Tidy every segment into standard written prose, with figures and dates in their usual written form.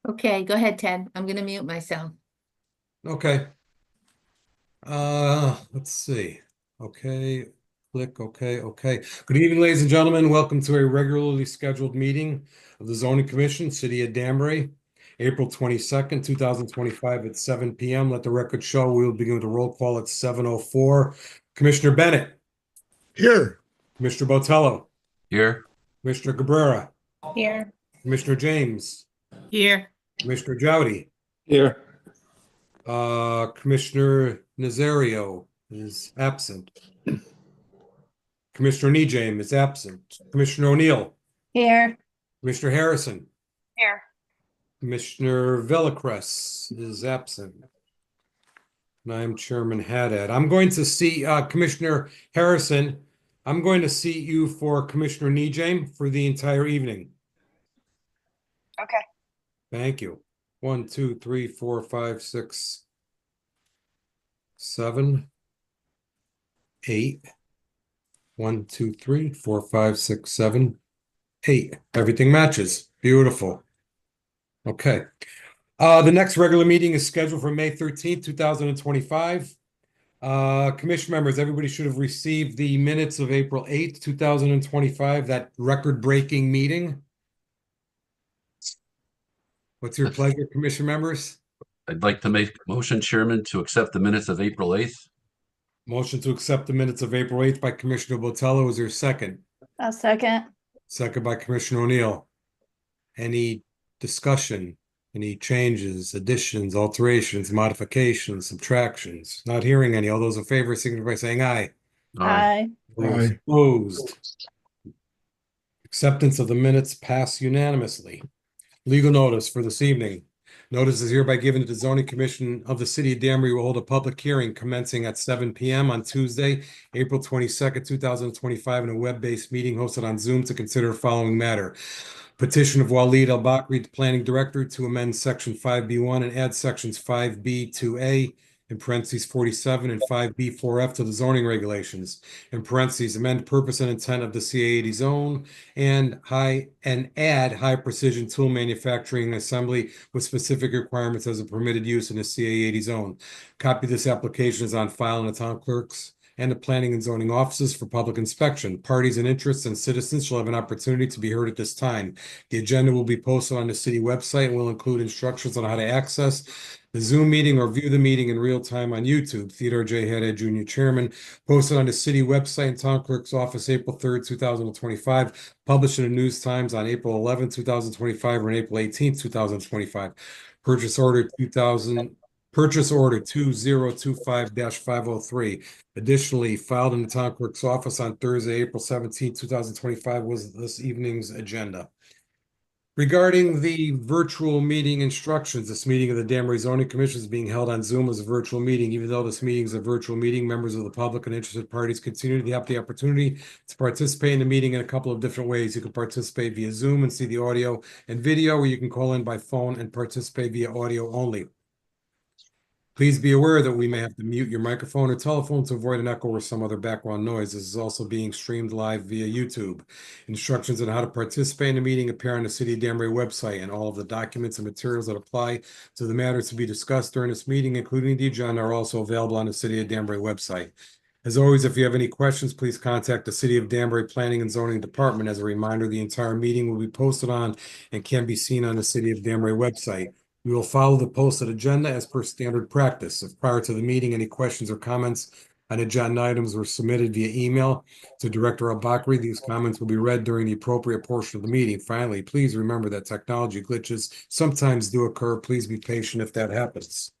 Okay, go ahead, Ted. I'm gonna mute myself. Okay. Let's see. Okay, click okay. Good evening, ladies and gentlemen. Welcome to a regularly scheduled meeting of the Zoning Commission, City of Danbury, April 22nd, 2025 at 7 p.m. Let the record show we will begin with a roll call at 7:04. Commissioner Bennett, Here. Commissioner Botello, Here. Commissioner Cabrera, Here. Commissioner James, Here. Commissioner Jowdy, Here. Commissioner Nazario is absent. Commissioner Nejam is absent. Commissioner O'Neill, Here. Commissioner Harrison, Here. Commissioner Villacrez is absent. And I'm Chairman Haddad. I'm going to see Commissioner Harrison. I'm going to seat you for Commissioner Nejam for the entire evening. Okay. Thank you. 1, 2, 3, 4, 5, 6, 7, 8. 1, 2, 3, 4, 5, 6, 7, 8. Everything matches. Beautiful. Okay. The next regular meeting is scheduled for May 13th, 2025. Commission members, everybody should have received the minutes of April 8th, 2025, that record-breaking meeting. What's your pleasure, commission members? I'd like to make a motion, Chairman, to accept the minutes of April 8th. Motion to accept the minutes of April 8th by Commissioner Botello. Is there a second? I'll second. Second by Commissioner O'Neill. Any discussion? Any changes, additions, alterations, modifications, subtractions? Not hearing any. All those in favor signify by saying aye. Aye. Those Aye. opposed. Acceptance of the minutes passed unanimously. Legal notice for this evening. Notice is hereby given to the Zoning Commission of the City of Danbury will hold a public hearing commencing at 7 p.m. on Tuesday, April 22nd, 2025, in a web-based meeting hosted on Zoom to consider the following matter. Petition of Waleed Al-Bakri, the Planning Director, to amend Section 5B1 and add Sections 5B2A in parentheses 47 and 5B4F to the zoning regulations, in parentheses amend purpose and intent of the CA80 zone and add high precision tool manufacturing assembly with specific requirements as a permitted use in the CA80 zone. Copy of this application is on file in the town clerk's and the planning and zoning offices for public inspection. Parties and interests and citizens shall have an opportunity to be heard at this time. The agenda will be posted on the city website and will include instructions on how to access the Zoom meeting or view the meeting in real time on YouTube. Theodore J. Haddad, Jr., Chairman. Posted on the city website and town clerk's office April 3rd, 2025. Published in the News Times on April 11th, 2025 or April 18th, 2025. Purchase order 2025-503. Additionally, filed in the town clerk's office on Thursday, April 17th, 2025 was this evening's agenda. Regarding the virtual meeting instructions, this meeting of the Danbury Zoning Commission is being held on Zoom as a virtual meeting. Even though this meeting is a virtual meeting, members of the public and interested parties continue to have the opportunity to participate in the meeting in a couple of different ways. You can participate via Zoom and see the audio and video, or you can call in by phone and participate via audio only. Please be aware that we may have to mute your microphone or telephone to avoid an echo or some other background noise. This is also being streamed live via YouTube. Instructions on how to participate in the meeting appear on the City of Danbury website, and all of the documents and materials that apply to the matters to be discussed during this meeting, including the agenda, are also available on the City of Danbury website. As always, if you have any questions, please contact the City of Danbury Planning and Zoning Department. As a reminder, the entire meeting will be posted on and can be seen on the City of Danbury website. We will follow the posted agenda as per standard practice. If prior to the meeting, any questions or comments on agenda items were submitted via email to Director Al-Bakri, these comments will be read during the appropriate portion of the meeting. Finally, please remember that technology glitches sometimes do occur. Please be patient if that happens.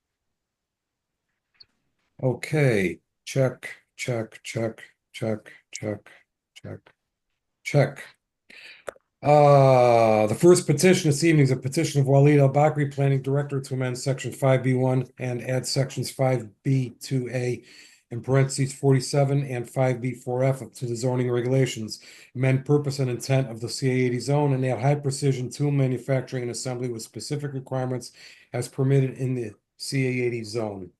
Okay, check. The first petition this evening is a petition of Waleed Al-Bakri, Planning Director, to amend Section 5B1 and add Sections 5B2A in parentheses 47 and 5B4F to the zoning regulations. Amend purpose and intent of the CA80 zone and add high precision tool manufacturing and assembly with specific requirements as permitted in the CA80 zone.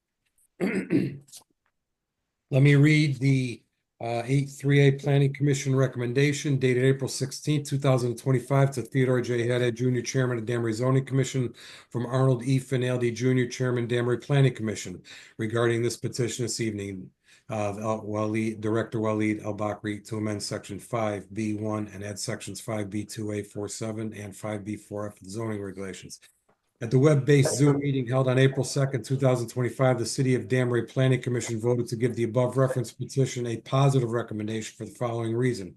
Let me read the 8-3A Planning Commission recommendation dated April 16th, 2025 to Theodore J. Haddad, Jr., Chairman of Danbury Zoning Commission, from Arnold E. Finaldi, Jr., Chairman, Danbury Planning Commission, regarding this petition this evening. Director Waleed Al-Bakri to amend section 5B1 and add sections 5B2A47 and 5B4F of the zoning regulations. At the web-based Zoom meeting held on April 2nd, 2025, the City of Danbury Planning Commission voted to give the above referenced petition a positive recommendation for the following reason.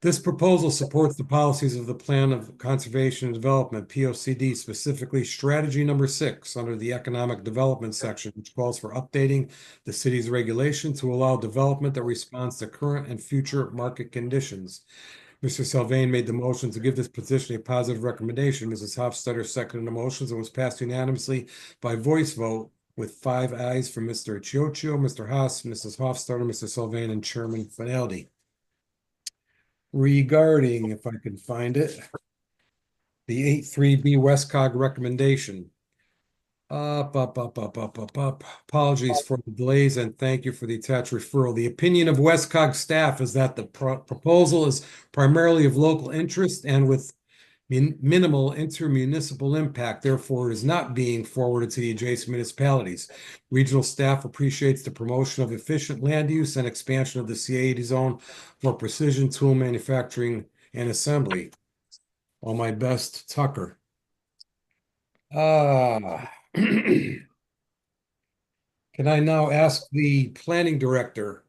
This proposal supports the policies of the Plan of Conservation and Development, POCD, specifically strategy number 6 under the Economic Development section, which calls for updating the city's regulation to allow development that responds to current and future market conditions. Mr. Sylvain made the motion to give this petition a positive recommendation. Mrs. Hofstadter seconded the motions and was passed unanimously by voice vote with 5 ayes from Mr. Chioccio, Mr. Haas, Mrs. Hofstadter, Mr. Sylvain, and Chairman Finaldi. Regarding, if I can find it, the 8-3B Westcog recommendation. Apologies for the delays and thank you for the attached referral. The opinion of Westcog staff is that the proposal is primarily of local interest and with minimal intermunicipal impact, therefore is not being forwarded to the adjacent municipalities. Regional staff appreciates the promotion of efficient land use and expansion of the C80 zone for precision tool manufacturing and assembly. All my best, Tucker. Can I now ask the planning director,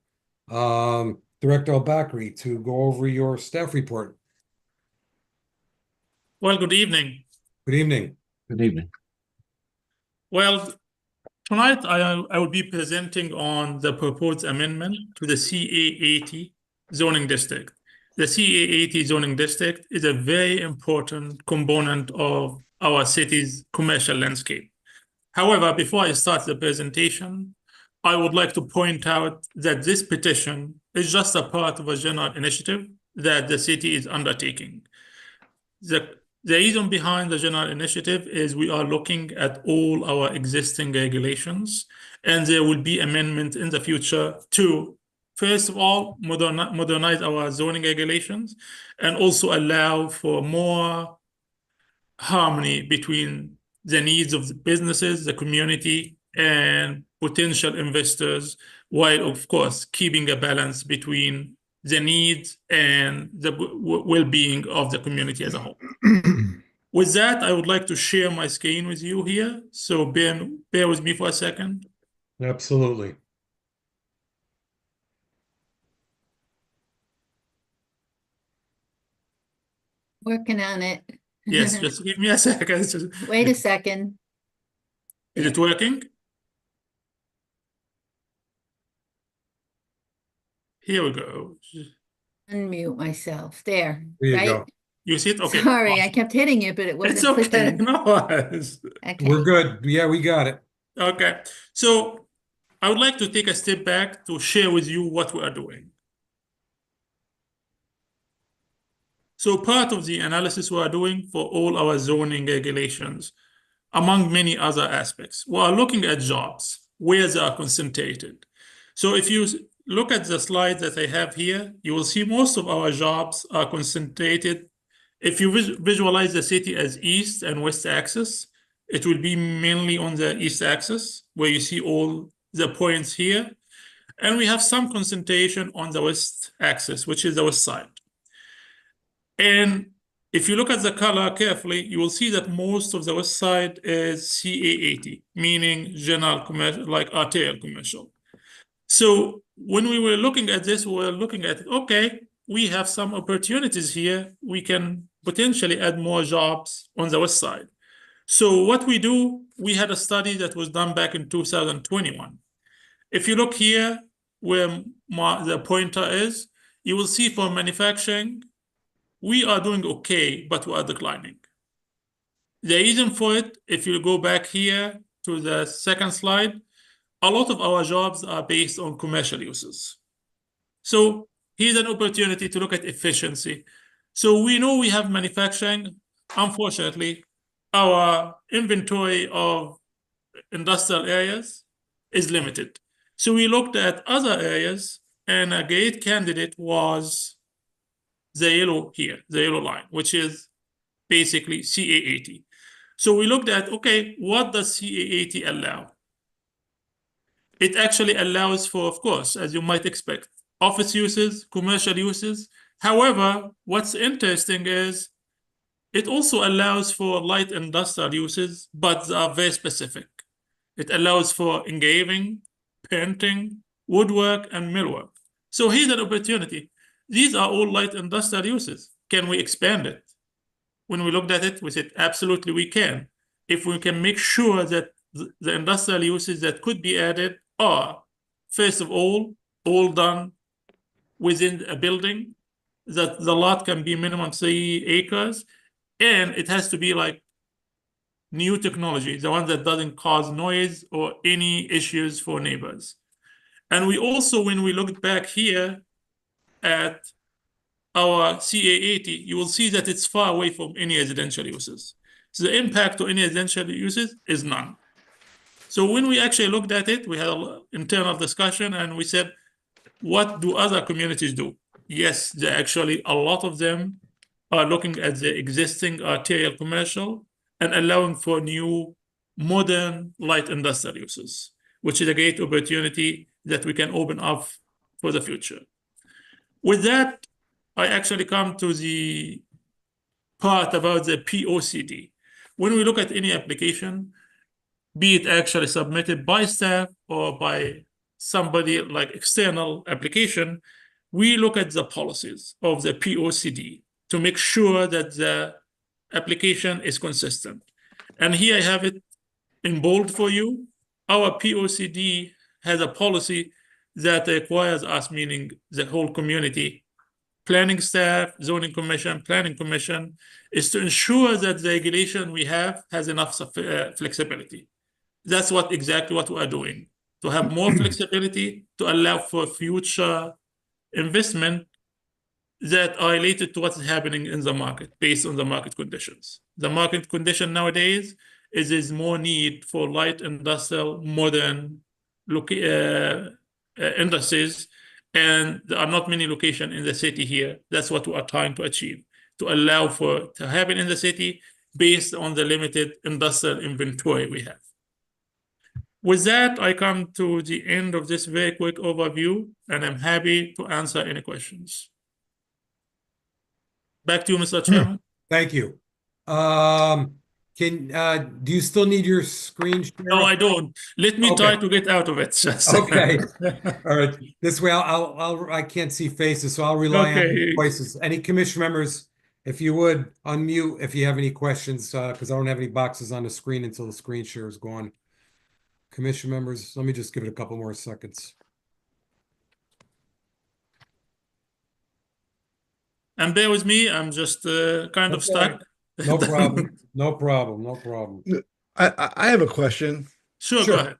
Director Al-Bakri, to go over your staff report? Well, good evening. Good evening. Good evening. Well, tonight I will be presenting on the proposed amendment to the CA80 zoning district. The CA80 zoning district is a very important component of our city's commercial landscape. However, before I start the presentation, I would like to point out that this petition is just a part of a general initiative that the city is undertaking. The reason behind the general initiative is we are looking at all our existing regulations, and there will be amendments in the future to, first of all, modernize our zoning regulations and also allow for more harmony between the needs of the businesses, the community, and potential investors, while of course keeping a balance between the needs and the well-being of the community as a whole. With that, I would like to share my screen with you here. So bear with me for a second. Absolutely. Working on it. Yes, just give me a second. Wait a second. Is it working? Here we go. Unmute myself. There. There you right? go. You see it? Okay. Sorry, I awesome. kept hitting it, but it wasn't It's okay. clicking. No worries. Okay. We're good. Yeah, we got it. Okay. So I would like to take a step back to share with you what we are doing. So part of the analysis we are doing for all our zoning regulations, among many other aspects, we are looking at jobs, where they are concentrated. So if you look at the slide that I have here, you will see most of our jobs are concentrated. If you visualize the city as east and west axis, it will be mainly on the east axis, where you see all the points here. And we have some concentration on the west axis, which is the west side. And if you look at the color carefully, you will see that most of the west side is CA80, meaning general commercial, like arterial commercial. So when we were looking at this, we were looking at, okay, we have some opportunities here. We can potentially add more jobs on the west side. So what we do, we had a study that was done back in 2021. If you look here where the pointer is, you will see for manufacturing, we are doing okay, but we are declining. The reason for it, if you go back here to the second slide, a lot of our jobs are based on commercial uses. So here's an opportunity to look at efficiency. So we know we have manufacturing. Unfortunately, our inventory of industrial areas is limited. So we looked at other areas and a great candidate was the yellow here, the yellow line, which is basically CA80. So we looked at, okay, what does CA80 allow? It actually allows for, of course, as you might expect, office uses, commercial uses. However, what's interesting is it also allows for light industrial uses, but they are very specific. It allows for engraving, painting, woodwork, and millwork. So here's an opportunity. These are all light industrial uses. Can we expand it? When we looked at it, we said, absolutely we can. If we can make sure that the industrial uses that could be added are, first of all done within a building, that the lot can be minimum 3 acres, and it has to be like new technology, the one that doesn't cause noise or any issues for neighbors. And we also, when we looked back here at our CA80, you will see that it's far away from any residential uses. So the impact to any residential uses is none. So when we actually looked at it, we had an internal discussion and we said, what do other communities do? Yes, actually, a lot of them are looking at the existing arterial commercial and allowing for new modern light industrial uses, which is a great opportunity that we can open up for the future. With that, I actually come to the part about the POCD. When we look at any application, be it actually submitted by staff or by somebody like external application, we look at the policies of the POCD to make sure that the application is consistent. And here I have it in bold for you. Our POCD has a policy that requires us, meaning the whole community, planning staff, zoning commission, planning commission, is to ensure that the regulation we have has enough flexibility. That's exactly what we are doing, to have more flexibility to allow for future investment that are related to what's happening in the market based on the market conditions. The market condition nowadays is there's more need for light industrial, modern industries, and there are not many locations in the city here. That's what we are trying to achieve, to allow for to happen in the city based on the limited industrial inventory we have. With that, I come to the end of this very quick overview, and I'm happy to answer any questions. Back to you, Mr. Chairman. Thank you. Do you still need your screen share? No, I don't. Let me try to get out of it. Okay. All right. This way, I can't see faces, so I'll rely on your voices. Any commission members, if you would unmute if you have any questions, because I don't have any boxes on the screen until the screen share is gone. Commission members, let me just give it a couple more seconds. And bear with me, I'm just kind of stuck. No problem. No problem. No problem. I have a question. Sure, go ahead.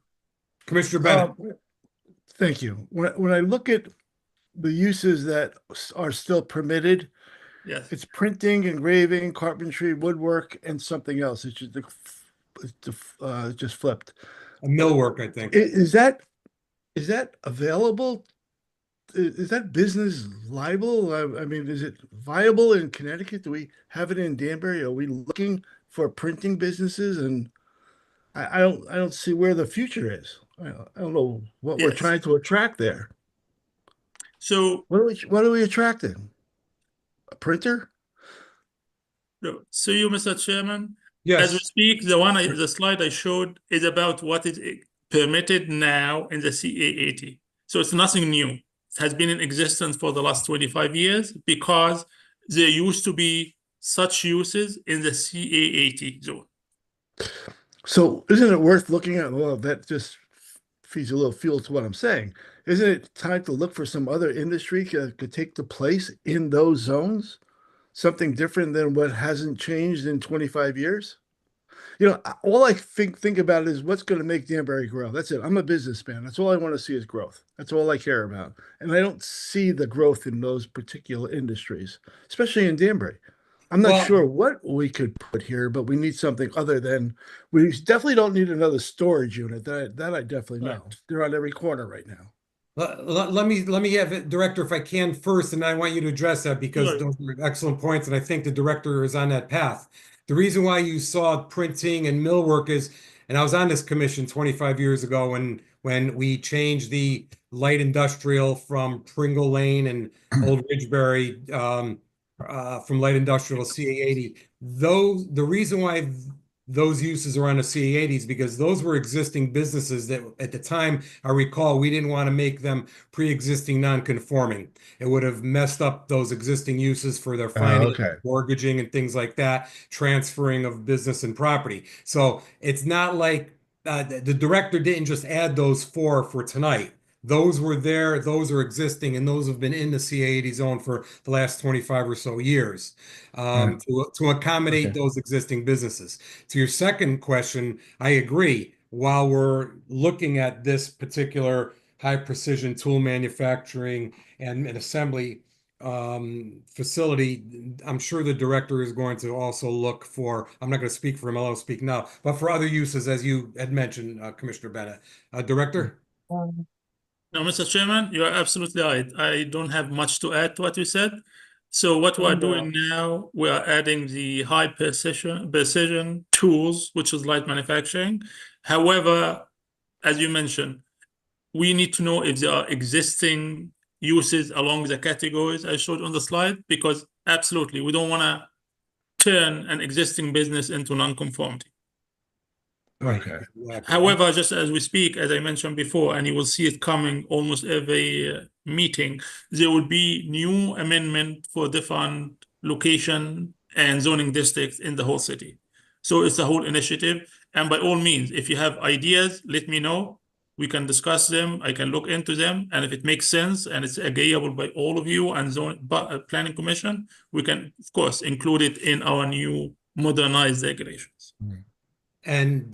Commissioner Bennett. Thank you. When I look at the uses that are still permitted, yes, it's printing, engraving, carpentry, woodwork, and something else. It's just flipped. A millwork, I think. Is that available? Is that business liable? I mean, is it viable in Connecticut? Do we have it in Danbury? Are we looking for printing businesses? And I don't see where the future is. I don't know what we're trying to attract there. So what are we attracting? A printer? No. So you, Mr. Chairman, yes. As we speak, the slide I showed is about what is permitted now in the CA80. So it's nothing new. It has been in existence for the last 25 years because there used to be such uses in the CA80 zone. So isn't it worth looking at? Well, that just feeds a little fuel to what I'm saying. Isn't it time to look for some other industry could take the place in those zones? Something different than what hasn't changed in 25 years? You know, all I think about is what's going to make Danbury grow. That's it. I'm a businessman. That's all I want to see is growth. That's all I care about. And I don't see the growth in those particular industries, especially in Danbury. I'm not sure what we could put here, but we need something other than, we definitely don't need another storage unit. That I definitely know. They're on every corner right now. Let me have it, Director, if I can first, and I want you to address that because Sure. those are excellent points, and I think the Director is on that path. The reason why you saw printing and millwork is, and I was on this commission 25 years ago when we changed the light industrial from Pringle Lane and Old Ridgeberry, from light industrial to CA80. The reason why those uses are on the CA80s because those were existing businesses that at the time, I recall, we didn't want to make them pre-existing non-conforming. It would have messed up those existing uses for their finance, okay. mortgaging and things like that, transferring of business and property. So it's not like the Director didn't just add those four for tonight. Those were there, those are existing, and those have been in the CA80 zone for the last 25 or so years to accommodate Okay. those existing businesses. To your second question, I agree. While we're looking at this particular high precision tool manufacturing and assembly facility, I'm sure the Director is going to also look for, I'm not going to speak for him, I'll speak now, but for other uses, as you had mentioned, Commissioner Bennett. Director? No, Mr. Chairman, you are absolutely right. I don't have much to add to what you said. So what we're doing now, we are adding the high precision tools, which is light manufacturing. However, as you mentioned, we need to know if there are existing uses along the categories I showed on the slide, because absolutely, we don't want to turn an existing business into non-conformity. Okay. However, just as we speak, as I mentioned before, and you will see it coming almost every meeting, there will be new amendment for different location and zoning districts in the whole city. So it's a whole initiative. And by all means, if you have ideas, let me know. We can discuss them. I can look into them. And if it makes sense and it's agreeable by all of you and planning commission, we can, of course, include it in our new modernized regulations. And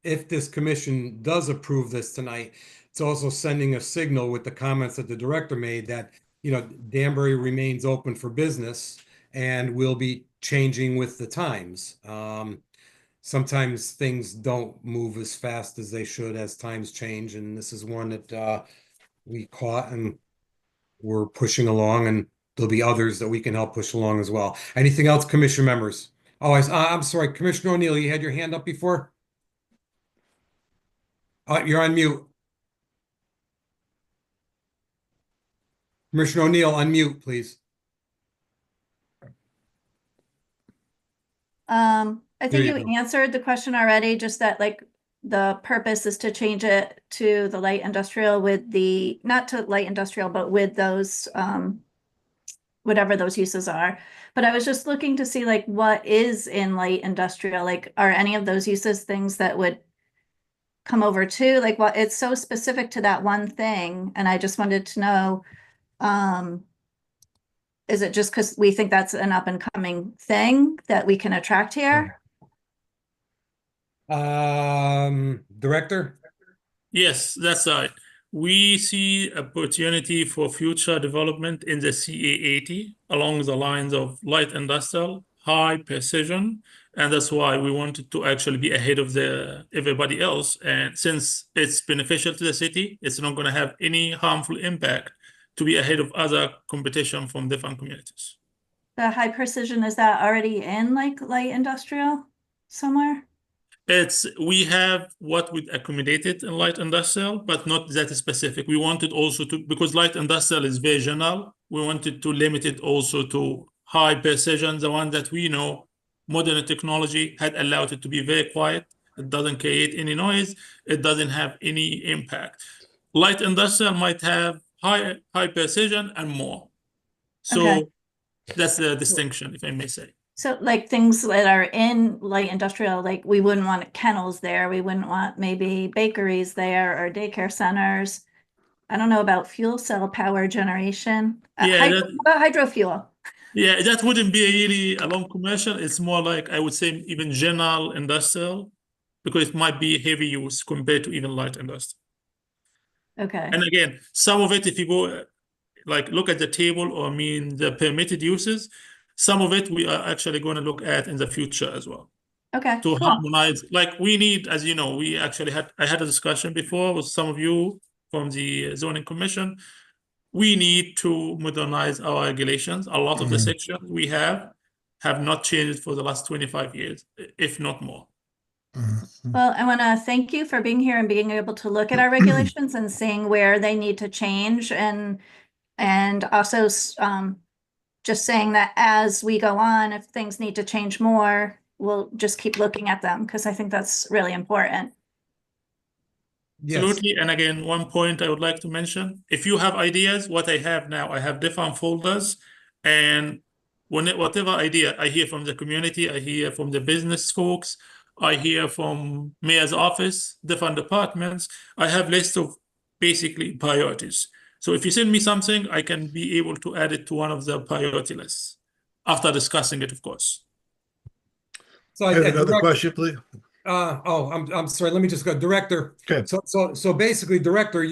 if this commission does approve this tonight, it's also sending a signal with the comments that the Director made that, Danbury remains open for business and will be changing with the times. Sometimes things don't move as fast as they should as times change, and this is one that we caught and we're pushing along, and there'll be others that we can help push along as well. Anything else, Commission members? Oh, I'm sorry, Commissioner O'Neill, you had your hand up before? You're on mute. Commissioner O'Neill, unmute, please. I There think you you go. answered the question already, just that like the purpose is to change it to the light industrial with not to light industrial, but with those, whatever those uses are. But I was just looking to see like what is in light industrial, like are any of those uses things that would come over to, like what, it's so specific to that one thing, and I just wanted to know, is it just because we think that's an up and coming thing that we can attract here? Director? Yes, that's right. We see opportunity for future development in the CA80 along the lines of light industrial, high precision, and that's why we wanted to actually be ahead of everybody else. And since it's beneficial to the city, it's not going to have any harmful impact to be ahead of other competition from different communities. The high precision, is that already in like light industrial somewhere? We have what we accommodated in light industrial, but not that specific. We wanted also to, because light industrial is very general, we wanted to limit it also to high precision, the one that we know modern technology had allowed it to be very quiet. It doesn't create any noise. It doesn't have any impact. Light industrial might have high precision and more. So Okay. that's the distinction, if I may say. So like things that are in light industrial, like we wouldn't want kennels there. We wouldn't want maybe bakeries there or daycare centers. I don't know about fuel cell power generation. Yeah, How about hydrofuel? Yeah, that wouldn't be really a long commercial. It's more like, I would say, even general industrial, because it might be heavy use compared to even light industrial. Okay. And again, some of it, if you go, like, look at the table, or I mean, the permitted uses, some of it we are actually going to look at in the future as well. Okay. To Cool. harmonize, like we need, as you know, I had a discussion before with some of you from the zoning commission. We need to modernize our regulations. A lot of the sections we have not changed for the last 25 years, if not more. Well, I want to thank you for being here and being able to look at our regulations and seeing where they need to change, and also just saying that as we go on, if things need to change more, we'll just keep looking at them, because I think that's really important. Yes. Absolutely. And again, one point I would like to mention, if you have ideas, what I have now, I have different folders, and whatever idea I hear from the community, I hear from the business folks, I hear from mayor's office, different departments, I have lists of basically priorities. So if you send me something, I can be able to add it to one of the priority lists after discussing it, of course. So I have another question, please. I'm sorry. Let me just go, Director. Okay. So basically, Director,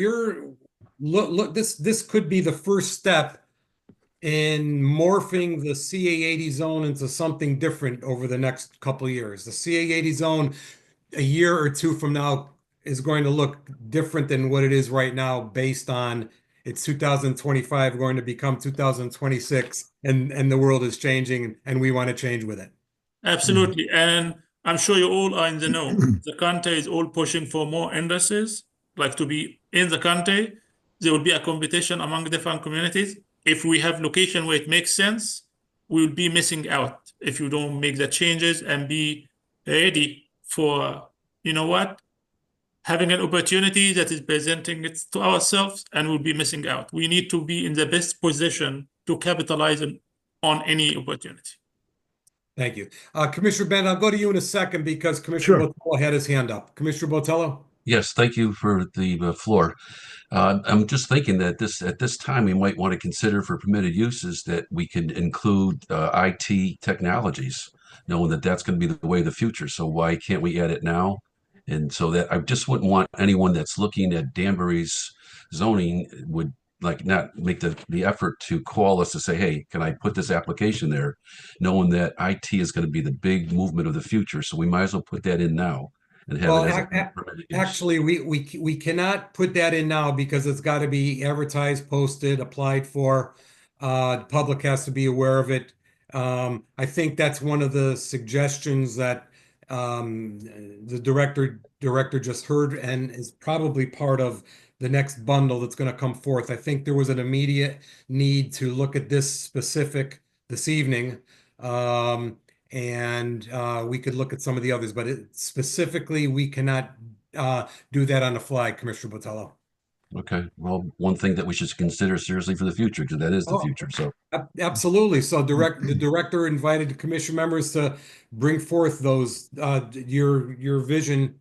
look. This could be the first step in morphing the CA80 zone into something different over the next couple of years. The CA80 zone, a year or two from now, is going to look different than what it is right now, based on it's 2025 going to become 2026, and the world is changing, and we want to change with it. Absolutely. And I'm sure you all are in the know. The county is all pushing for more indices, like to be in the county. There will be a competition among different communities. If we have location where it makes sense, we will be missing out if you don't make the changes and be ready for, you know what, having an opportunity that is presenting it to ourselves, and we'll be missing out. We need to be in the best position to capitalize on any opportunity. Thank you. Commissioner Bennett, I'll go to you in a second because Commissioner Sure. Botello had his hand up. Commissioner Botello? Yes, thank you for the floor. I'm just thinking that at this time, we might want to consider for permitted uses that we can include IT technologies, knowing that that's going to be the way of the future. So why can't we add it now? And so that I just wouldn't want anyone that's looking at Danbury's zoning would like not make the effort to call us to say, hey, can I put this application there? Knowing that IT is going to be the big movement of the future. So we might as well put that in now and have Well, it as a permitted use. actually, we cannot put that in now because it's got to be advertised, posted, applied for. The public has to be aware of it. I think that's one of the suggestions that the director just heard, and is probably part of the next bundle that's going to come forth. I think there was an immediate need to look at this specific this evening. And we could look at some of the others, but specifically, we cannot do that on the fly, Commissioner Botello. Okay, well, one thing that we should consider seriously for the future, because that is the Oh. future. So Absolutely. So the director invited the commission members to bring forth those your vision,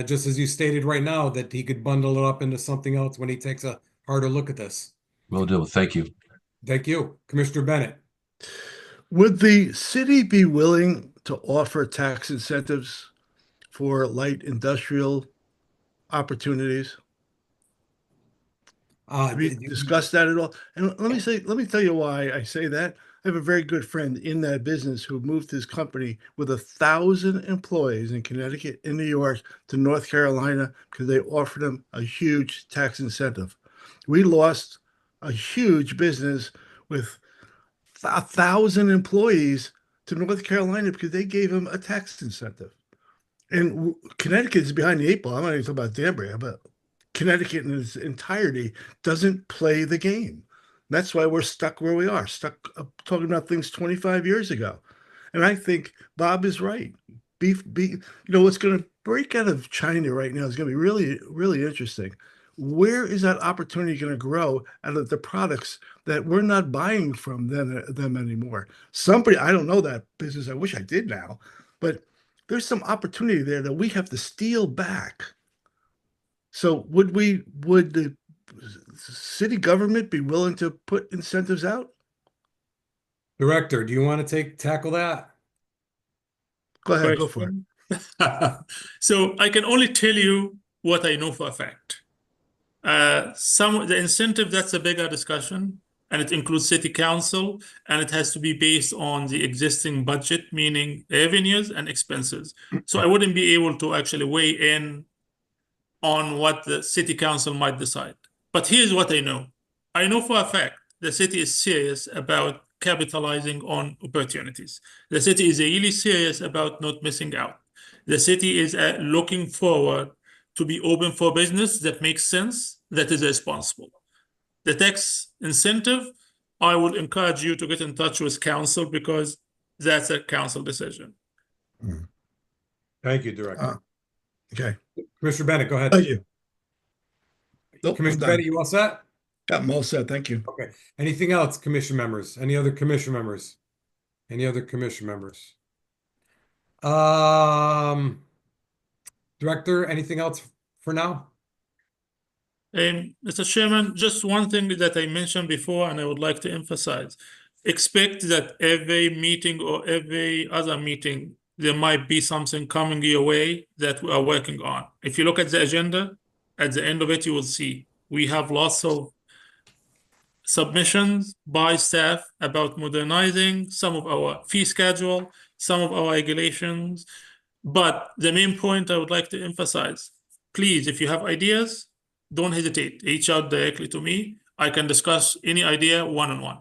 just as you stated right now, that he could bundle it up into something else when he takes a harder look at this. will do. Thank you. Thank you, Commissioner Bennett. Would the city be willing to offer tax incentives for light industrial opportunities? Have we discussed that at all? And let me tell you why I say that. I have a very good friend in that business who moved his company with 1,000 employees in Connecticut and New York to North Carolina because they offered him a huge tax incentive. We lost a huge business with 1,000 employees to North Carolina because they gave him a tax incentive. And Connecticut is behind the eight ball. I'm not even talking about Danbury, but Connecticut in its entirety doesn't play the game. That's why we're stuck where we are, stuck talking about things 25 years ago. And I think Bob is right. Beef, what's going to break out of China right now is going to be really, really interesting. Where is that opportunity going to grow out of the products that we're not buying from them anymore? I don't know that business. I wish I did now, but there's some opportunity there that we have to steal back. So would the city government be willing to put incentives out? Director, do you want to tackle that? Go ahead, go for it. So I can only tell you what I know for a fact. The incentive, that's a bigger discussion, and it includes city council, and it has to be based on the existing budget, meaning revenues and expenses. So I wouldn't be able to actually weigh in on what the city council might decide. But here's what I know. I know for a fact the city is serious about capitalizing on opportunities. The city is really serious about not missing out. The city is looking forward to be open for business that makes sense, that is responsible. The tax incentive, I would encourage you to get in touch with council because that's a council decision. Thank you, Director. Okay, Commissioner Bennett, go ahead. thank you. Nope, I'm Commissioner done. Bennett, you all set? Yeah, I'm all set, thank you. Okay. Anything else, commission members? Any other commission members? Any other commission members? Director, anything else for now? Mr. Chairman, just one thing that I mentioned before, and I would like to emphasize. Expect that every meeting or every other meeting, there might be something coming your way that we are working on. If you look at the agenda, at the end of it, you will see we have lots of submissions by staff about modernizing some of our fee schedule, some of our regulations. But the main point I would like to emphasize, please, if you have ideas, don't hesitate. Reach out directly to me. I can discuss any idea one-on-one.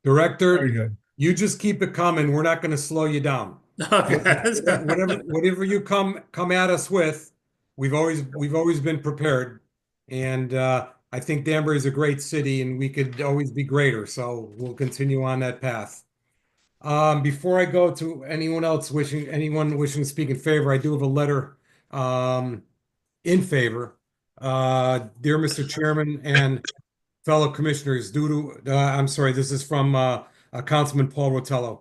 Very Director, good. you just keep it coming. We're not going to slow you down. Whatever you come at us with, we've always been prepared. And I think Danbury is a great city and we could always be greater. So we'll continue on that path. Before I go to anyone wishing to speak in favor, I do have a letter in favor. Dear Mr. Chairman and fellow commissioners, I'm sorry, this is from Councilman Paul Rotello.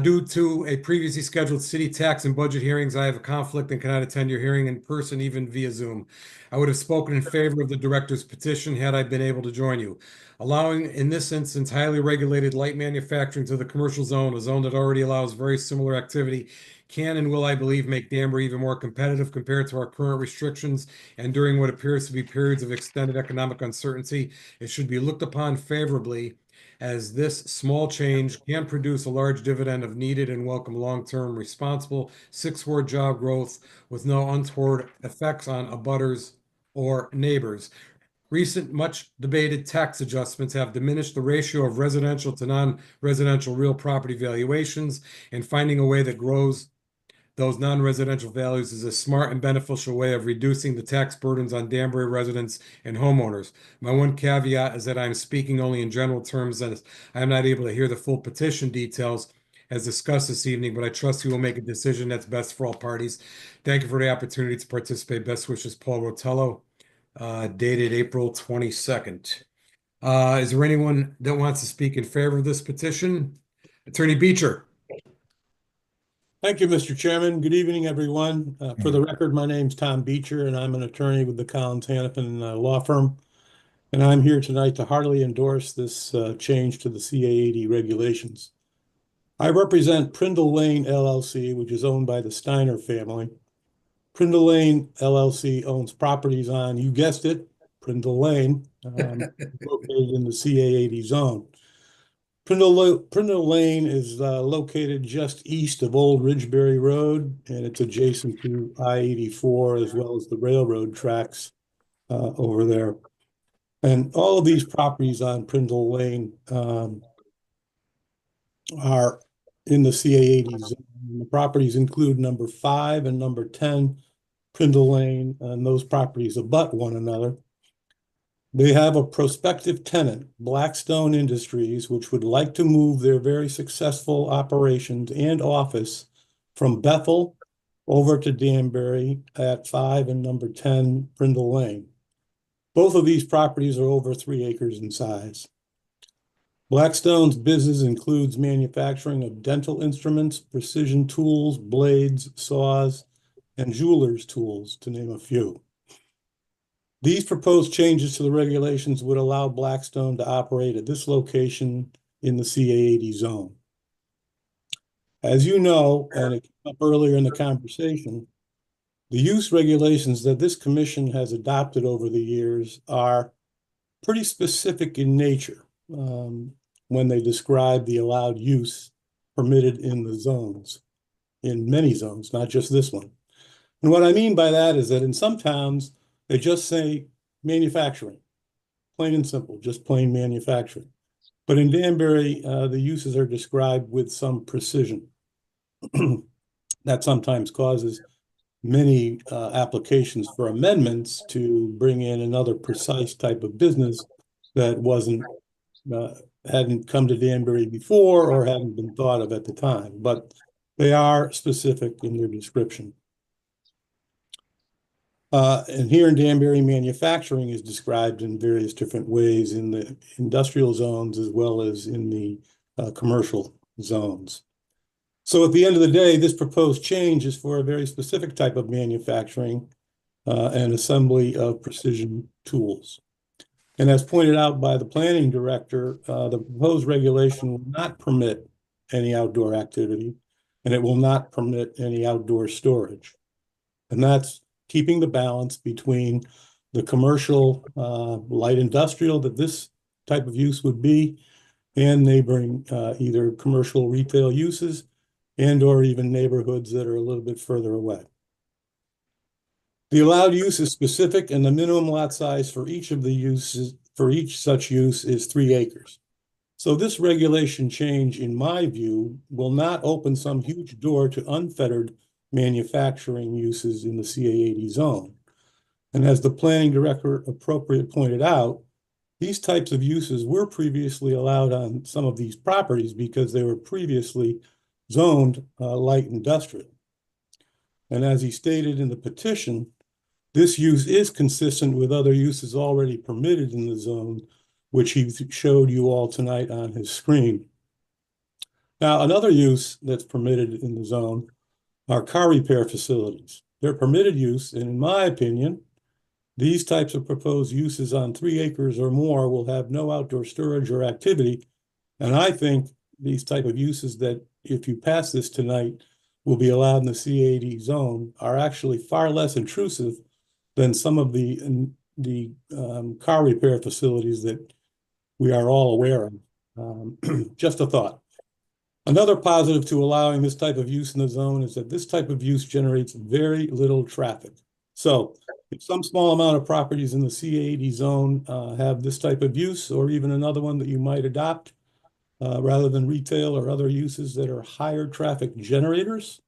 Due to a previously scheduled city tax and budget hearings, I have a conflict and cannot attend your hearing in person, even via Zoom. I would have spoken in favor of the director's petition had I been able to join you. Allowing, in this instance, highly regulated light manufacturing to the commercial zone, a zone that already allows very similar activity, can and will, I believe, make Danbury even more competitive compared to our current restrictions. And during what appears to be periods of extended economic uncertainty, it should be looked upon favorably, as this small change can produce a large dividend of needed and welcome long-term responsible six-word job growth with no untoward effects on abutters or neighbors. Recent much debated tax adjustments have diminished the ratio of residential to non-residential real property valuations, and finding a way that grows those non-residential values is a smart and beneficial way of reducing the tax burdens on Danbury residents and homeowners. My one caveat is that I'm speaking only in general terms, as I am not able to hear the full petition details as discussed this evening, but I trust you will make a decision that's best for all parties. Thank you for the opportunity to participate. Best wishes, Paul Rotello, dated April 22nd. Is there anyone that wants to speak in favor of this petition? Attorney Beecher. Thank you, Mr. Chairman. Good evening, everyone. For the record, my name's Tom Beecher, and I'm an attorney with the Collins Hannafin law firm. And I'm here tonight to heartily endorse this change to the CA80 regulations. I represent Prindle Lane LLC, which is owned by the Steiner family. Prindle Lane LLC owns properties on, you guessed it, Prindle Lane, located in the CA80 zone. Prindle Lane is located just east of Old Ridgeberry Road, and it's adjacent to I-84 as well as the railroad tracks over there. And all of these properties on Prindle Lane are in the CA80 zone. And the properties include number 5 and number 10 Prindle Lane, and those properties abut one another. They have a prospective tenant, Blackstone Industries, which would like to move their very successful operations and office from Bethel over to Danbury at 5 and number 10 Prindle Lane. Both of these properties are over 3 acres in size. Blackstone's business includes manufacturing of dental instruments, precision tools, blades, saws, and jeweler's tools, to name a few. These proposed changes to the regulations would allow Blackstone to operate at this location in the CA80 zone. As you know, and it came up earlier in the conversation, the use regulations that this commission has adopted over the years are pretty specific in nature when they describe the allowed use permitted in the zones, in many zones, not just this one. And what I mean by that is that in some towns, they just say manufacturing. Plain and simple, just plain manufacturing. But in Danbury, the uses are described with some precision. That sometimes causes many applications for amendments to bring in another precise type of business that hadn't come to Danbury before or hadn't been thought of at the time, but they are specific in their description. And here in Danbury, manufacturing is described in various different ways in the industrial zones as well as in the commercial zones. So at the end of the day, this proposed change is for a very specific type of manufacturing and assembly of precision tools. And as pointed out by the planning director, the proposed regulation will not permit any outdoor activity, and it will not permit any outdoor storage. And that's keeping the balance between the commercial light industrial that this type of use would be and neighboring either commercial retail uses and or even neighborhoods that are a little bit further away. The allowed use is specific, and the minimum lot size for each of the uses, for each such use, is 3 acres. So this regulation change, in my view, will not open some huge door to unfettered manufacturing uses in the CA80 zone. And as the planning director appropriately pointed out, these types of uses were previously allowed on some of these properties because they were previously zoned light industrial. And as he stated in the petition, this use is consistent with other uses already permitted in the zone, which he showed you all tonight on his screen. Now, another use that's permitted in the zone are car repair facilities. They're permitted use, and in my opinion, these types of proposed uses on 3 acres or more will have no outdoor storage or activity. And I think these type of uses that, if you pass this tonight, will be allowed in the C80 zone are actually far less intrusive than some of the car repair facilities that we are all aware of. Just a thought. Another positive to allowing this type of use in the zone is that this type of use generates very little traffic. So if some small amount of properties in the C80 zone have this type of use, or even another one that you might adopt, rather than retail or other uses that are higher traffic generators,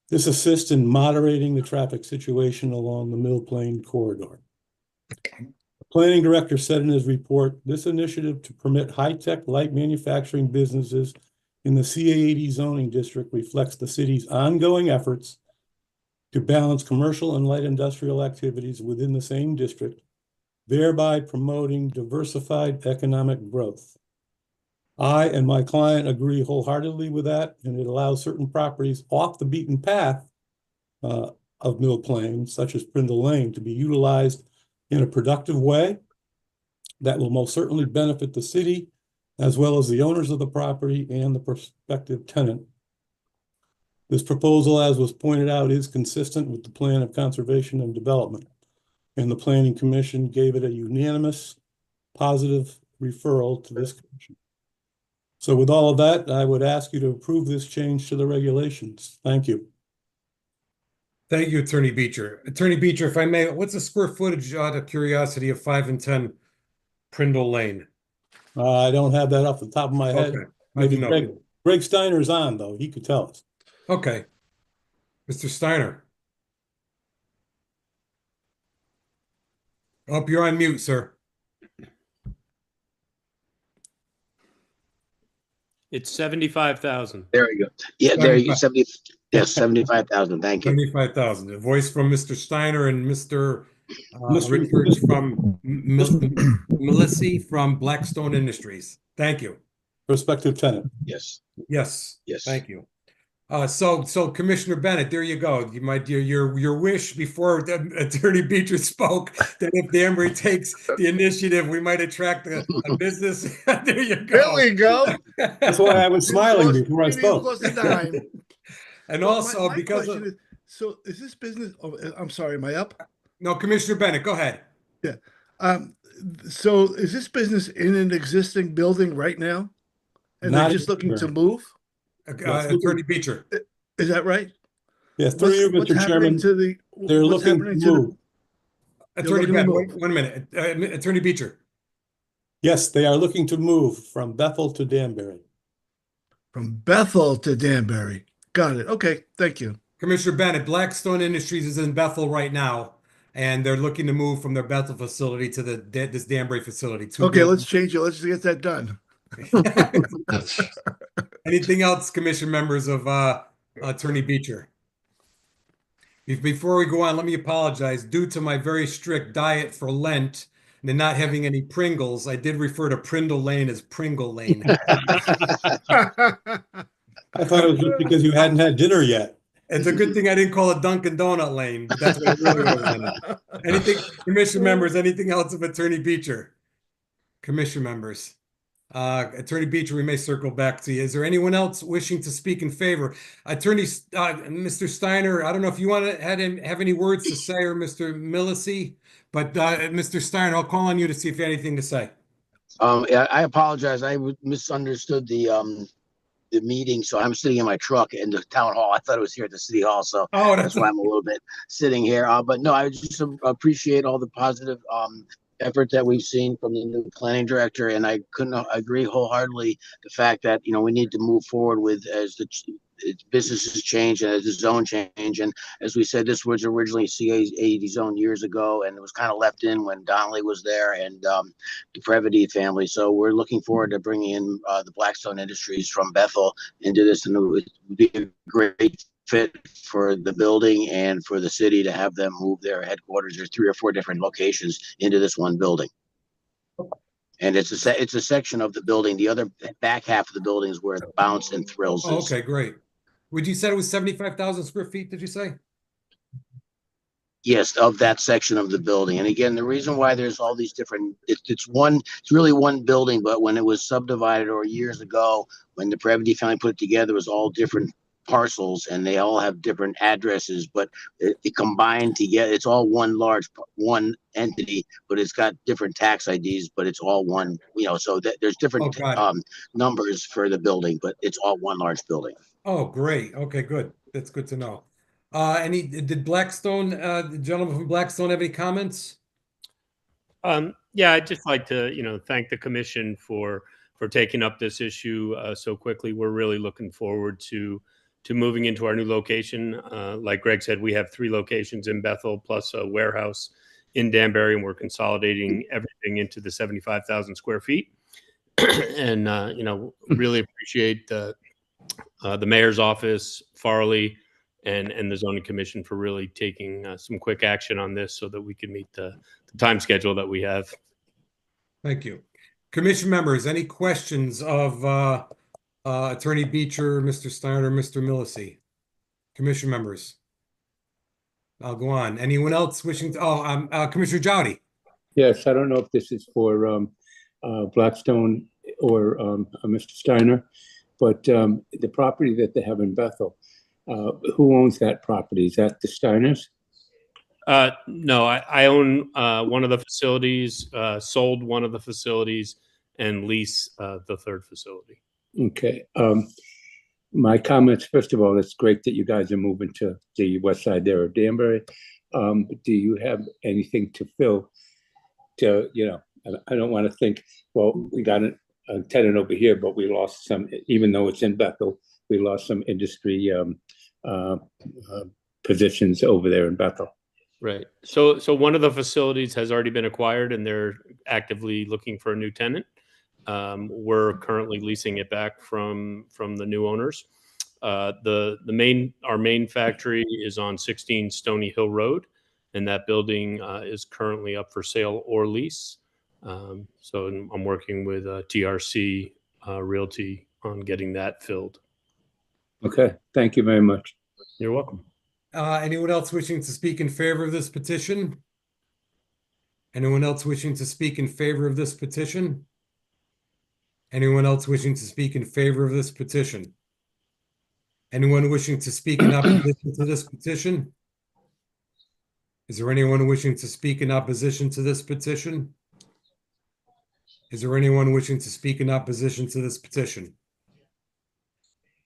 this assists in moderating the traffic situation along the Mill Plain corridor. The planning director said in his report, this initiative to permit high-tech light manufacturing businesses in the CA80 zoning district reflects the city's ongoing efforts to balance commercial and light industrial activities within the same district, thereby promoting diversified economic growth. I and my client agree wholeheartedly with that, and it allows certain properties off the beaten path of Mill Plain, such as Prindle Lane, to be utilized in a productive way that will most certainly benefit the city, as well as the owners of the property and the prospective tenant. This proposal, as was pointed out, is consistent with the Plan of Conservation and Development, and the Planning Commission gave it a unanimous positive referral to this commission. So with all of that, I would ask you to approve this change to the regulations. Thank you. Thank you, Attorney Beecher. Attorney Beecher, if I may, what's the square footage, out of curiosity, of 5 and 10 Prindle Lane? I don't have that off the top of my head. Okay. Maybe Greg Steiner's on, though. He could tell us. Okay. Mr. Steiner. Oh, you're on mute, sir. It's 75,000. There we go. Yeah, there you 70. Yes, 75,000. Thank you. 75,000. A voice from Mr. Steiner and Mr. Richards from Melissa from Blackstone Industries. Thank you. Prospective tenant. Yes. Yes. Yes. Thank you. So Commissioner Bennett, there you go. You might do your wish before Attorney Beecher spoke that if Danbury takes the initiative, we might attract a business. There you go. There we go. That's why I was smiling before I spoke. And also because of, so is this business? Oh, I'm sorry. Am I up? No, Commissioner Bennett, go ahead. Yeah. So is this business in an existing building right now, and Not they're just looking to anywhere. move? Attorney Beecher. Is that right? Yes, through you, What's Mr. happening Chairman. to the? They're what's looking to happening move. Attorney looking to Ben, move. one minute. Attorney Beecher. Yes, they are looking to move from Bethel to Danbury. From Bethel to Danbury. Got it. Okay, thank you. Commissioner Bennett, Blackstone Industries is in Bethel right now, and they're looking to move from their Bethel facility to this Danbury facility. Okay, let's change it. Let's get that done. That's Anything else, commission members of Attorney Beecher? Before we go on, let me apologize. Due to my very strict diet for Lent and not having any Pringles, I did refer to Prindle Lane as Pringle Lane. I thought it was just because you hadn't had dinner yet. It's a good thing I didn't call it Dunkin' Donut Lane, but that's what I really would have meant. Anything, commission members, anything else of Attorney Beecher? Commission members. Attorney Beecher, we may circle back to you. Is there anyone else wishing to speak in favor? Attorney, Mr. Steiner, I don't know if you want to have any words to say, or Mr. Millisey, but Mr. Steiner, I'll call on you to see if you have anything to say. Yeah, I apologize. I misunderstood the meeting, so I'm sitting in my truck in the town hall. I thought it was here at the city hall, so that's why I'm a little bit sitting here. But no, I just appreciate all the positive effort that we've seen from the new planning director, and I couldn't agree wholeheartedly the fact that we need to move forward with as the businesses change and as the zone change. And as we said, this was originally CA80 zone years ago, and it was kind of left in when Donnelly was there and the Previty family. So we're looking forward to bringing in the Blackstone Industries from Bethel into this, and it would be a great fit for the building and for the city to have them move their headquarters. There's 3 or 4 different locations into this one building. And it's a section of the building. The other back half of the building is where the Bounce and Thrills is. Okay, great. Would you said it was 75,000 square feet, did you say? Yes, of that section of the building. And again, the reason why there's all these different, it's really one building, but when it was subdivided or years ago, when the Previty family put it together, it was all different parcels and they all have different addresses, but it combined together. It's all one entity, but it's got different tax IDs, but it's all one, so that there's different numbers for the building, but it's all one large building. Oh, great. Okay, good. That's good to know. Did Blackstone, the gentleman from Blackstone have any comments? Yeah, I'd just like to, thank the commission for taking up this issue so quickly. We're really looking forward to moving into our new location. Like Greg said, we have 3 locations in Bethel plus a warehouse in Danbury, and we're consolidating everything into the 75,000 square feet. And, really appreciate the mayor's office, Farley, and the zoning commission for really taking some quick action on this so that we can meet the time schedule that we have. Thank you. Commission members, any questions of Attorney Beecher, Mr. Steiner, Mr. Millisey? Commission members. I'll go on. Anyone else wishing to? Commissioner Jowdy. Yes, I don't know if this is for Blackstone or Mr. Steiner, but the property that they have in Bethel, who owns that property? Is that the Steiners? No, I own one of the facilities, sold one of the facilities, and lease the 3rd facility. Okay. My comments, first of all, it's great that you guys are moving to the west side there of Danbury. But do you have anything to fill to, I don't want to think, well, we got a tenant over here, but we lost some, even though it's in Bethel, we lost some industry positions over there in Bethel. Right. So one of the facilities has already been acquired and they're actively looking for a new tenant. We're currently leasing it back from the new owners. Our main factory is on 16 Stony Hill Road, and that building is currently up for sale or lease. So I'm working with TRC Realty on getting that filled. Okay, thank you very much. You're welcome. Anyone else wishing to speak in favor of this petition? Anyone else wishing to speak in favor of this petition? Anyone else wishing to speak in favor of this petition? Anyone wishing to speak in opposition to this petition? Is there anyone wishing to speak in opposition to this petition? Is there anyone wishing to speak in opposition to this petition?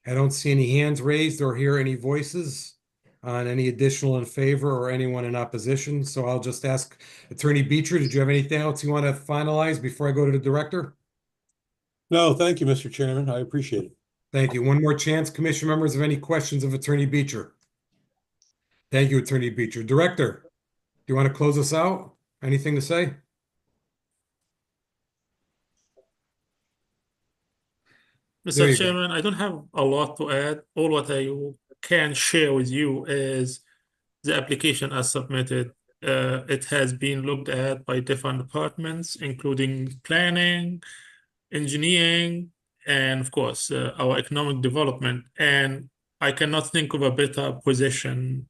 I don't see any hands raised or hear any voices. on any additional in favor or anyone in opposition. So I'll just ask Attorney Beecher, did you have anything else you want to finalize before I go to the director? No, thank you, Mr. Chairman. I appreciate it. Thank you. One more chance, commission members, of any questions of Attorney Beecher? Thank you, Attorney Beecher. Director, do you want to close us out? Anything to say? There you Mr. go. Chairman, I don't have a lot to add. All what I can share with you is the application as submitted. It has been looked at by different departments, including planning, engineering, and of course, our economic development. And I cannot think of a better position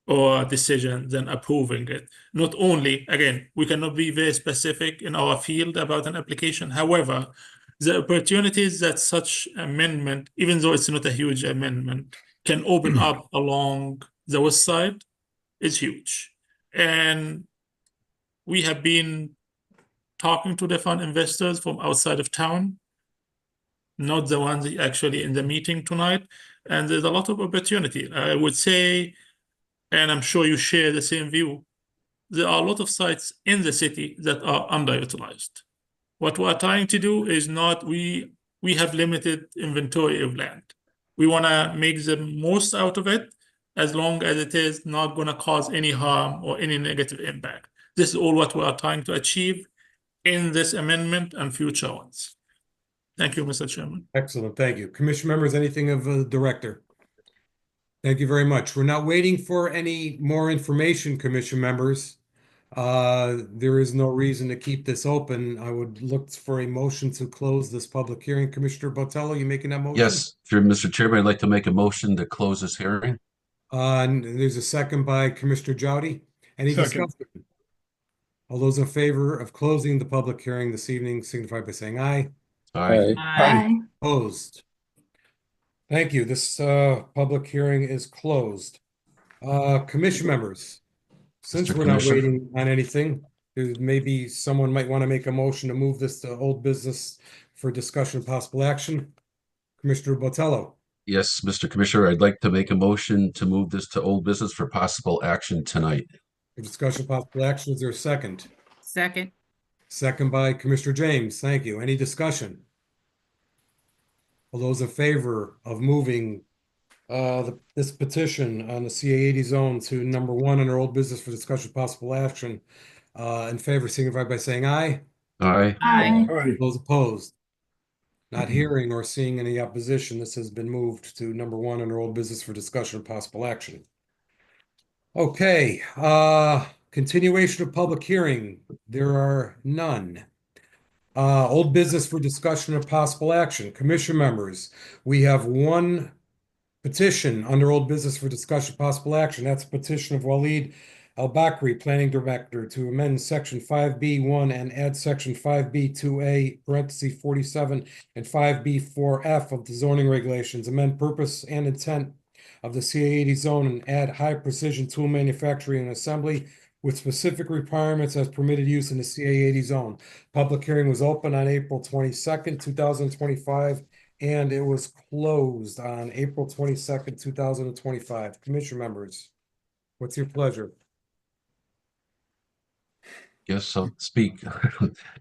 or decision than approving it. Not only, again, we cannot be very specific in our field about an application. However, the opportunities that such amendment, even though it's not a huge amendment, can open up along the west side is huge. And we have been talking to different investors from outside of town, not the ones actually in the meeting tonight. And there's a lot of opportunity. I would say, and I'm sure you share the same view, there are a lot of sites in the city that are underutilized. What we're trying to do is not, we have limited inventory of land. We want to make the most out of it as long as it is not going to cause any harm or any negative impact. This is all what we are trying to achieve in this amendment and future ones. Thank you, Mr. Chairman. Excellent, thank you. Commission members, anything of the director? Thank you very much. We're not waiting for any more information, commission members. There is no reason to keep this open. I would look for a motion to close this public hearing. Commissioner Botello, you making that motion? Yes, through Mr. Chairman, I'd like to make a motion to close this hearing. And there's a second by Commissioner Jowdy. Any Second. discussion? All those in favor of closing the public hearing this evening signify by saying aye. Aye. Aye. Opposed? Thank you. This public hearing is closed. Commission members, since Mr. we're not Commissioner. waiting on anything, there maybe someone might want to make a motion to move this to old business for discussion and possible action. Commissioner Botello. Yes, Mr. Commissioner, I'd like to make a motion to move this to old business for possible action tonight. For discussion possible action, is there a second? Second. Second by Commissioner James. Thank you. Any discussion? All those in favor of moving this petition on the CA80 zone to number 1 under old business for discussion possible action, in favor signify by saying aye. Aye. Aye. All right. Those opposed? Not hearing or seeing any opposition, this has been moved to number 1 under old business for discussion possible action. Okay, continuation of public hearing. There are none. Old business for discussion of possible action. Commission members, we have one petition under old business for discussion of possible action. That's a petition of Waleed Al-Bakri, Planning Director, to amend Section 5B1 and add Section 5B2A, parentheses 47, and 5B4F of the zoning regulations, amend purpose and intent of the CA80 zone and add high precision tool manufacturing and assembly with specific requirements as permitted use in the CA80 zone. Public hearing was open on April 22nd, 2025, and it was closed on April 22nd, 2025. Commission members, what's your pleasure? Yes, I'll speak.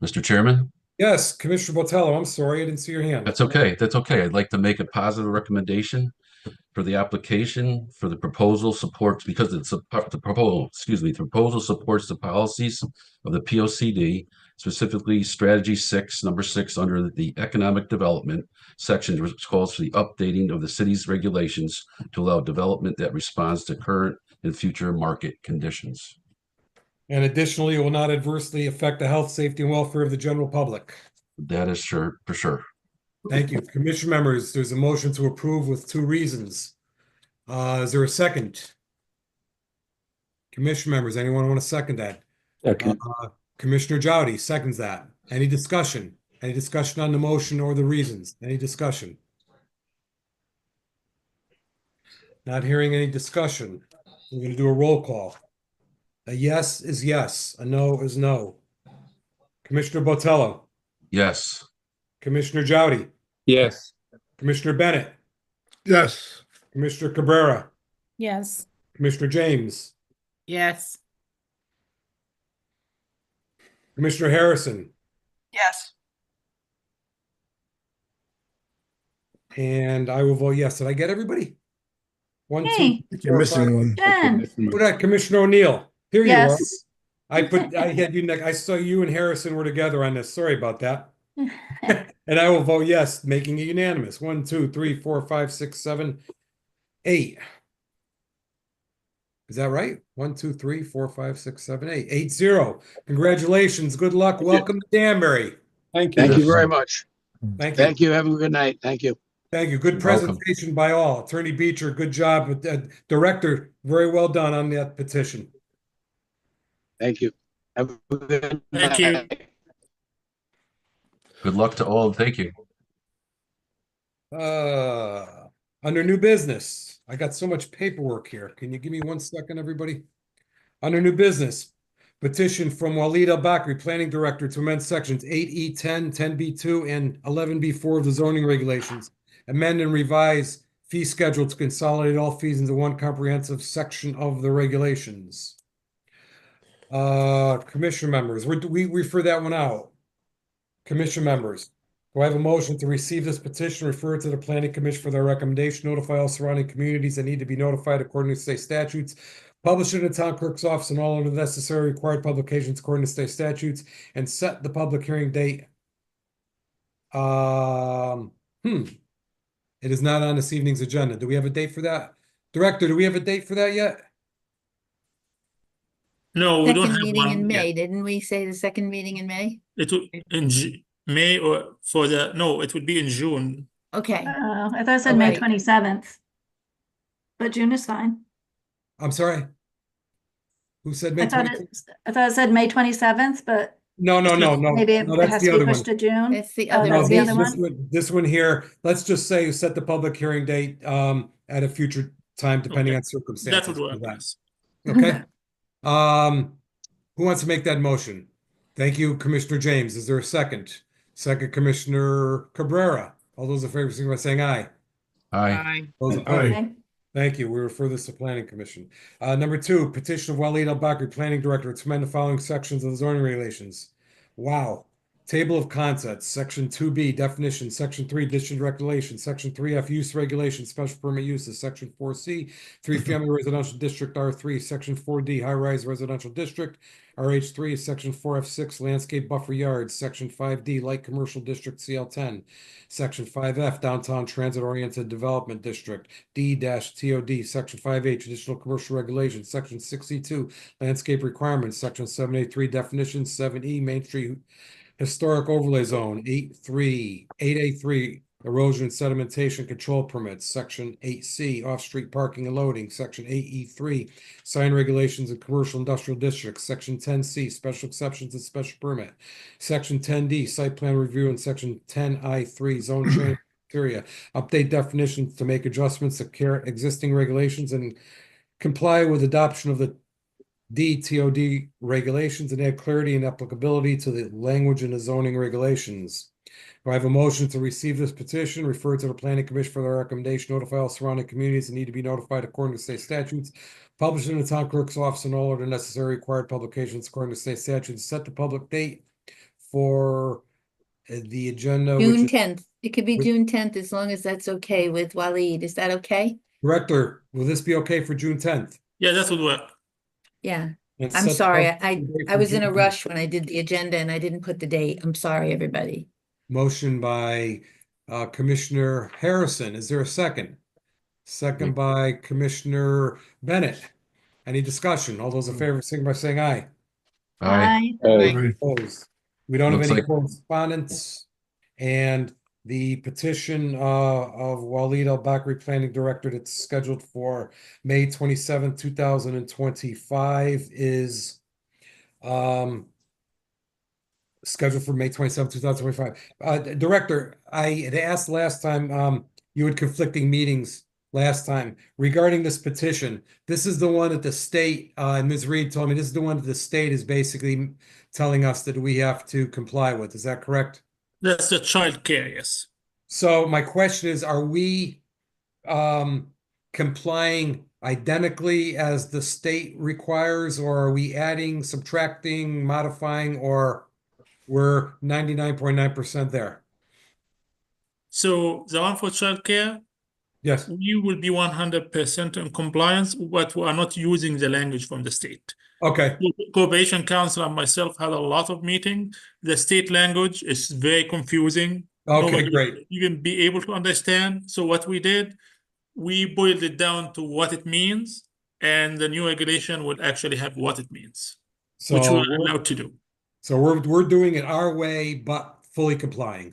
Mr. Chairman? Yes, Commissioner Botello, I'm sorry, I didn't see your hand. That's okay. That's okay. I'd like to make a positive recommendation for the application for the proposal supports, because it's the proposal, the proposal supports the policies of the POCD, specifically strategy 6, number 6 under the economic development section, which calls for the updating of the city's regulations to allow development that responds to current and future market conditions. And additionally, it will not adversely affect the health, safety, and welfare of the general public. That is sure, for sure. Thank you. Commission members, there's a motion to approve with 2 reasons. Is there a second? Commission members, anyone want to second that? Second. Commissioner Jowdy seconds that. Any discussion? Any discussion on the motion or the reasons? Any discussion? Not hearing any discussion. We're going to do a roll call. A yes is yes. A no is no. Commissioner Botello. Yes. Commissioner Jowdy. Yes. Commissioner Bennett. Yes. Commissioner Cabrera. Yes. Commissioner James, Yes. Commissioner Harrison, Yes. and I will vote yes. Did I get everybody? One, two, Hey, three, You're four, missing five. one. Jen, Who that? Commissioner O'Neill. Here you are. yes. I had you next. I saw you and Harrison were together on this. Sorry about that. And I will vote yes, making it unanimous. 1, 2, 3, 4, 5, 6, 7, 8. Is that right? 1, 2, 3, 4, 5, 6, 7, 8. 8-0. Congratulations. Good luck. Welcome to Danbury. Thank you. Thank you Yes. very much. Thank you. Thank you. Have a good night. Thank you. Thank you. Good You're welcome. presentation by all. Attorney Beecher, good job. Director, very well done on that petition. Thank you. Have a good Thank you. night. Good luck to all. Thank you. Under new business, I got so much paperwork here. Can you give me 1 second, everybody? Under new business, petition from Walid Al-Bakri, Planning Director, to amend sections 8E10, 10B2, and 11B4 of the zoning regulations. Amend and revise fee schedule to consolidate all fees into one comprehensive section of the regulations. Commission members, we refer that one out. Commission members, do I have a motion to receive this petition, refer it to the planning commission for their recommendation, notify all surrounding communities that need to be notified according to state statutes, publish it in the town clerk's office and all of the necessary required publications according to state statutes, and set the public hearing date. It is not on this evening's agenda. Do we have a date for that? Director, do we have a date for that yet? No, we don't Second have meeting one in yet. May, didn't we say the second meeting in May? It will in May or for the no, it would be in June. Okay, I thought it said May Alright. 27th. But June is fine. I'm sorry. Who said May I thought 20th? I thought it said May 27th, but No. maybe it No, that's has the to be other one. pushed to June. that's the Oh, other that's one. the other one. This one here, let's just say set the public hearing date at a future time, depending Okay. on circumstances. That would work. for that. Yes. Okay. Who wants to make that motion? Thank you, Commissioner James. Is there a second? Second, Commissioner Cabrera. All those in favor, signify by saying aye. Aye. Those Aye. opposed? Okay. Thank you. We refer this to Planning Commission. Number 2, petition of Walid Al-Bakri, Planning Director, to amend the following sections of the zoning regulations. Wow. Table of contents, section 2B, definition, section 3, district regulations, section 3F, use regulations, special permit uses, section 4C, 3-family residential district, R3, section 4D, high-rise residential district, RH3, section 4F6, landscape buffer yards, section 5D, light commercial district, CL10, section 5F, downtown transit-oriented development district, D-TOD, section 5H, additional commercial regulations, section 62, landscape requirements, section 7A3, definitions, 7E, Main Street Historic Overlay Zone, 8A3, erosion and sedimentation control permits, section 8C, off-street parking and loading, section 8E3, sign regulations in commercial industrial districts, section 10C, special exceptions and special permit, section 10D, site plan review, and section 10I3, zone change criteria, update definitions to make adjustments to existing regulations and comply with adoption of the DTOD regulations and add clarity and applicability to the language in the zoning regulations. Do I have a motion to receive this petition, refer it to the planning commission for their recommendation, notify all surrounding communities that need to be notified according to state statutes, publish in the town clerk's office and all other necessary required publications according to state statutes, set the public date for the agenda. which June is- 10th. It could be With- June 10th as long as that's okay with Walid. Is that okay? Director, will this be okay for June 10th? Yeah, that would work. Yeah. And I'm set the sorry. public I date I for was in June a 10th. rush when I did the agenda and I didn't put the date. I'm sorry, everybody. Motion by Commissioner Harrison. Is there a second? Second by Commissioner Bennett. Any discussion? All those in favor, signify by saying aye. Aye. Aye. Opposed? We don't have Looks any like- correspondence. And the petition of Walid Al-Bakri, Planning Director, that's scheduled for May 27th, 2025 is scheduled for May 27th, 2025. Director, I had asked last time, you had conflicting meetings last time regarding this petition. This is the one that the state, and Ms. Reed told me, this is the one that the state is basically telling us that we have to comply with. Is that correct? That's the child care, yes. So my question is, are we complying identically as the state requires, or are we adding, subtracting, modifying, or we're 99.9% there? So the one for childcare, Yes, we will be 100% in compliance, but we are not using the language from the state. okay, Corporation Council and myself had a lot of meetings. The state language is very confusing. okay, Nobody great. will even be able to understand. So what we did, we boiled it down to what it means, and the new regulation would actually have what it means, which So, we're allowed to do. so we're doing it our way, but fully complying.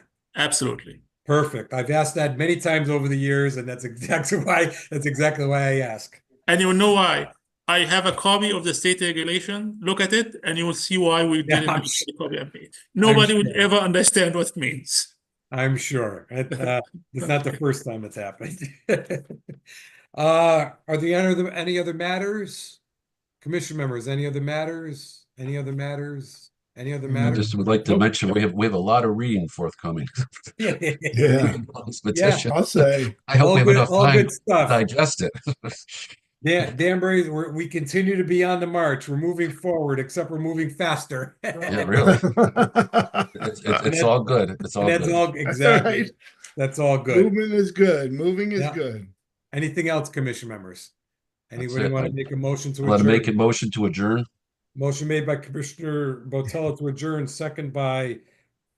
Absolutely. Perfect. I've asked that many times over the years, and that's exactly why I ask. And you know why. I have a copy of the state regulation. Look at it, and you will see why we Yeah, didn't I'm make sure. a copy of it. Nobody would sure. ever understand what it means. I'm sure. It's not the first time it's happened. Are there any other matters? Commission members, any other matters? Any other matters? Any other I matters? just would like to mention we have a lot of reading forthcoming. Yeah. Yeah, This petition. I'll say. I hope All we have good, enough all time good to stuff. digest it. Danbury, we continue to be on the march. We're moving forward, except we're moving faster. Yeah, really. It's all good. It's all And that's good. all, exactly. right. That's all good. Movement is good. Moving is Yeah. good. Anything else, commission members? Anybody it. want to make a motion to Want to make a adjourn? motion to adjourn? Motion made by Commissioner Botello to adjourn, second by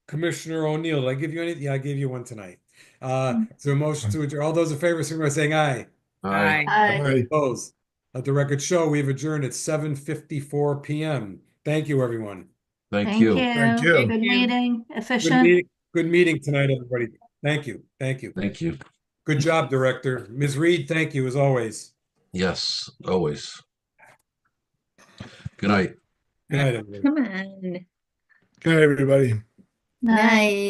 Commissioner O'Neill. Did I give you anything? Yeah, I gave you one tonight. So a motion to adjourn. All those in favor, signify by saying aye. Aye. Aye. All right. Opposed? Let the record show we've adjourned at 7:54 PM. Thank you, everyone. Thank you. Thank you. Good meeting, Good efficient. meeting, good meeting tonight, everybody. Thank you. Thank you. Thank you. Good job, Director. Ms. Reed, thank you as always. Yes, always. Good night. Good night, everybody. Come on. Good night, everybody. Night. Night.